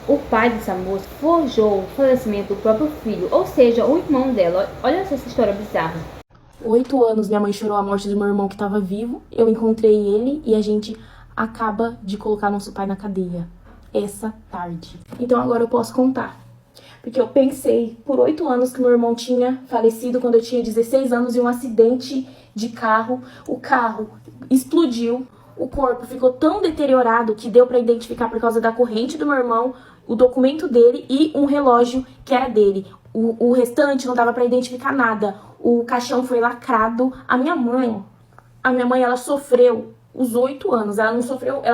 O pai dessa moça forjou o falecimento do próprio filho, ou seja, o irmão dela. Olha essa história bizarra. 8 anos minha mãe chorou a morte do meu irmão que estava vivo. Eu encontrei ele e a gente acaba de colocar nosso pai na cadeia essa tarde. Então agora eu posso contar. Porque eu pensei por 8 anos que meu irmão tinha falecido quando eu tinha 16 anos em um acidente de carro. O carro explodiu, o corpo ficou tão deteriorado que deu para identificar por causa da corrente do meu irmão, o documento dele e um relógio que era dele. O restante não dava para identificar nada. O caixão foi lacrado. A minha mãe, ela sofreu os 8 anos. Ela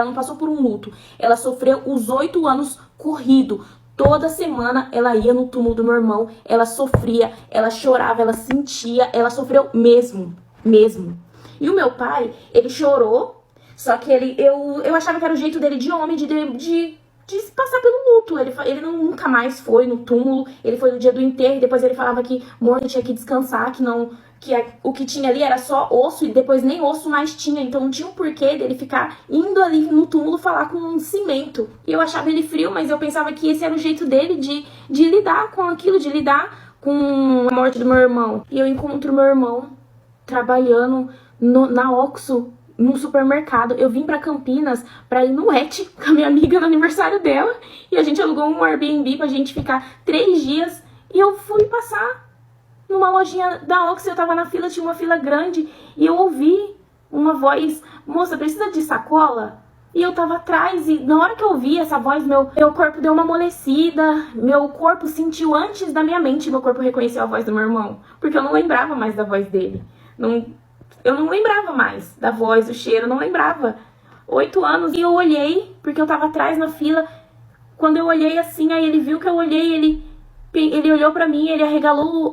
não passou por um luto. Ela sofreu os 8 anos corrido. Toda semana ela ia no túmulo do meu irmão, ela sofria, ela chorava, ela sentia, ela sofreu mesmo. E o meu pai, ele chorou, só que eu achava que era o jeito dele de homem, de passar pelo luto. Ele nunca mais foi no túmulo, ele foi no dia do enterro, e depois ele falava que morto tinha que descansar, o que tinha ali era só osso, e depois nem osso mais tinha, então não tinha um porquê dele ficar indo ali no túmulo falar com um cimento. E eu achava ele frio, mas eu pensava que esse era o jeito dele de lidar com aquilo, de lidar com a morte do meu irmão. E eu encontro meu irmão trabalhando na Oxxo, num supermercado. Eu vim pra Campinas pra ir no Et com a minha amiga no aniversário dela, e a gente alugou um Airbnb pra gente ficar 3 dias, e eu fui passar numa lojinha da Oxxo. Eu tava na fila, tinha uma fila grande, e eu ouvi uma voz: moça, precisa de sacola? E eu tava atrás, e na hora que eu ouvi essa voz, meu corpo deu uma amolecida, meu corpo sentiu antes da minha mente, meu corpo reconheceu a voz do meu irmão, porque eu não lembrava mais da voz dele. Eu não lembrava mais da voz, do cheiro, não lembrava. 8 anos, e eu olhei, porque eu tava atrás na fila. Quando eu olhei assim, aí ele viu que eu olhei, ele olhou pra mim, ele arregalou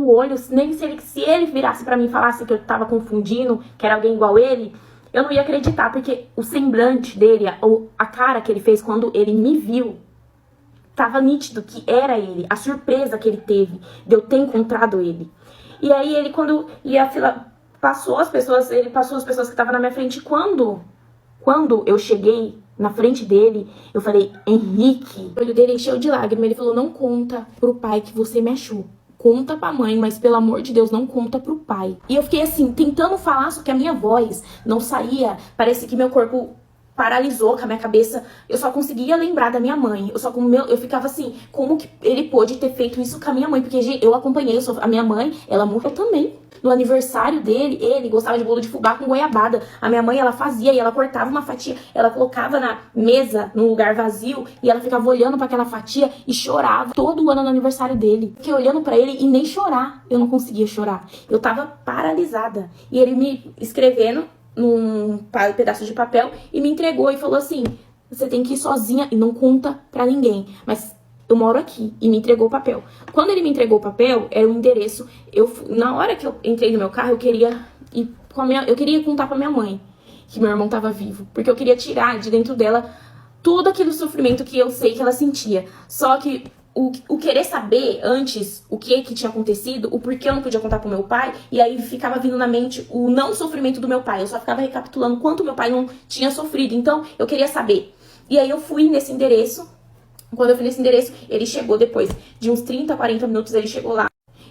o olho. Nem se ele virasse pra mim e falasse que eu tava confundindo, que era alguém igual ele, eu não ia acreditar, porque o semblante dele, a cara que ele fez quando ele me viu, tava nítido que era ele. A surpresa que ele teve de eu ter encontrado ele. E aí e a fila passou as pessoas, ele passou as pessoas que estavam na minha frente. Quando eu cheguei na frente dele, eu falei: Henrique. O olho dele encheu de lágrimas. Ele falou: não conta pro pai que você me achou. Conta pra mãe, mas pelo amor de Deus, não conta pro pai. E eu fiquei assim, tentando falar, só que a minha voz não saía. Parece que meu corpo paralisou, com a minha cabeça. Eu só conseguia lembrar da minha mãe. Eu ficava assim: como que ele pôde ter feito isso com a minha mãe? Porque, gente, eu acompanhei, a minha mãe, ela morreu também. No aniversário dele, ele gostava de bolo de fubá com goiabada. A minha mãe, ela fazia, e ela cortava uma fatia, ela colocava na mesa, num lugar vazio, e ela ficava olhando pra aquela fatia e chorava todo ano no aniversário dele. Fiquei olhando pra ele e nem chorar. Eu não conseguia chorar. Eu tava paralisada. E ele me escrevendo num pedaço de papel e me entregou e falou assim: você tem que ir sozinha e não conta pra ninguém, mas eu moro aqui. E me entregou o papel. Quando ele me entregou o papel, era um endereço. Na hora que eu entrei no meu carro, eu queria contar pra minha mãe que meu irmão tava vivo, porque eu queria tirar de dentro dela todo aquele sofrimento que eu sei que ela sentia. Só que o querer saber antes o que tinha acontecido, o porquê eu não podia contar pro meu pai, e aí ficava vindo na mente o não sofrimento do meu pai. Eu só ficava recapitulando quanto meu pai não tinha sofrido. Então eu queria saber. E aí eu fui nesse endereço. Quando eu fui nesse endereço, ele chegou depois de uns 30, 40 minutos, ele chegou lá.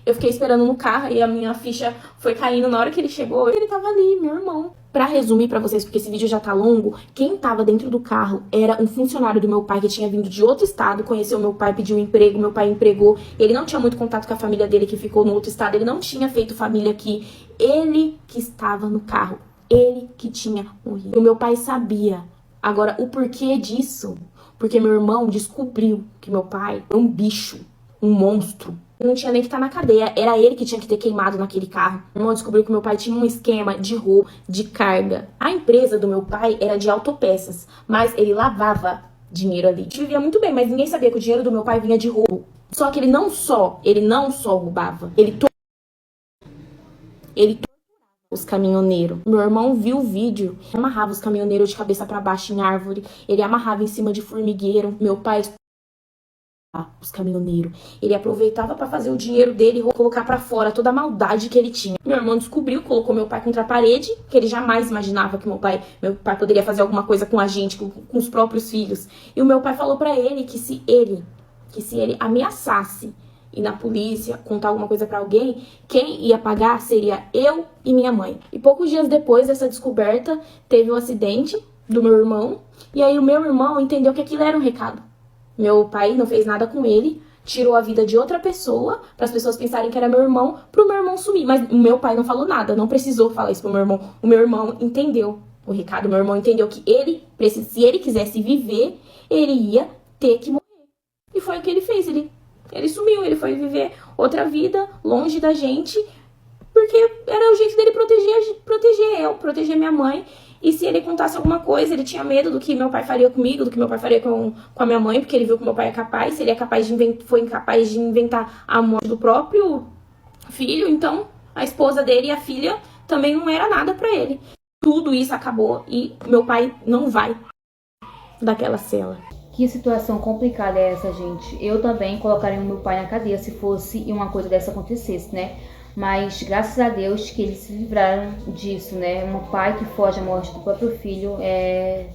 Eu fiquei esperando no carro e a minha ficha foi caindo. Na hora que ele chegou, ele tava ali, meu irmão. Pra resumir pra vocês, porque esse vídeo já tá longo, quem tava dentro do carro era um funcionário do meu pai que tinha vindo de outro estado, conheceu meu pai, pediu emprego, meu pai empregou. Ele não tinha muito contato com a família dele que ficou no outro estado, ele não tinha feito família aqui. Ele que estava no carro, ele que tinha morrido. E o meu pai sabia. Agora, o porquê disso? Porque meu irmão descobriu que meu pai é um bicho, um monstro. Não tinha nem que estar na cadeia, era ele que tinha que ter queimado naquele carro. Meu irmão descobriu que meu pai tinha um esquema de roubo, de carga. A empresa do meu pai era de autopeças, mas ele lavava dinheiro ali. A gente vivia muito bem, mas ninguém sabia que o dinheiro do meu pai vinha de roubo. Só que ele não só roubava, ele os caminhoneiros. Meu irmão viu o vídeo, amarrava os caminhoneiros de cabeça pra baixo em árvore, ele amarrava em cima de formigueiro. Meu pai os caminhoneiros. Ele aproveitava pra fazer o dinheiro dele e colocar pra fora toda a maldade que ele tinha. Meu irmão descobriu, colocou meu pai contra a parede, que ele jamais imaginava que meu pai poderia fazer alguma coisa com a gente, com os próprios filhos. E o meu pai falou pra ele que se ele ameaçasse ir na polícia, contar alguma coisa pra alguém, quem ia pagar seria eu e minha mãe. E poucos dias depois dessa descoberta, teve um acidente do meu irmão, e aí o meu irmão entendeu que aquilo era um recado. Meu pai não fez nada com ele, tirou a vida de outra pessoa, para as pessoas pensarem que era meu irmão, pro meu irmão sumir. Mas o meu pai não falou nada, não precisou falar isso pro meu irmão. O meu irmão entendeu o recado, o meu irmão entendeu que se ele quisesse viver, ele ia ter que morrer. E foi o que ele fez, ele sumiu, ele foi viver outra vida, longe da gente, porque era o jeito dele proteger minha mãe. E se ele contasse alguma coisa, ele tinha medo do que meu pai faria comigo, do que meu pai faria com a minha mãe, porque ele viu que meu pai é capaz, se ele foi incapaz de inventar a morte do próprio filho, então a esposa dele e a filha também não era nada pra ele. Tudo isso acabou e meu pai não vai daquela cela. Que situação complicada é essa, gente? Eu também colocaria o meu pai na cadeia se fosse uma coisa dessa acontecesse, né? Mas graças a Deus que eles se livraram disso, né? Um pai que foge à morte do próprio filho é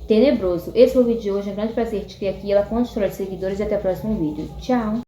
tenebroso. Esse foi o vídeo de hoje, é um grande prazer te ter aqui. Ela conta história de seguidores e até o próximo vídeo. Tchau!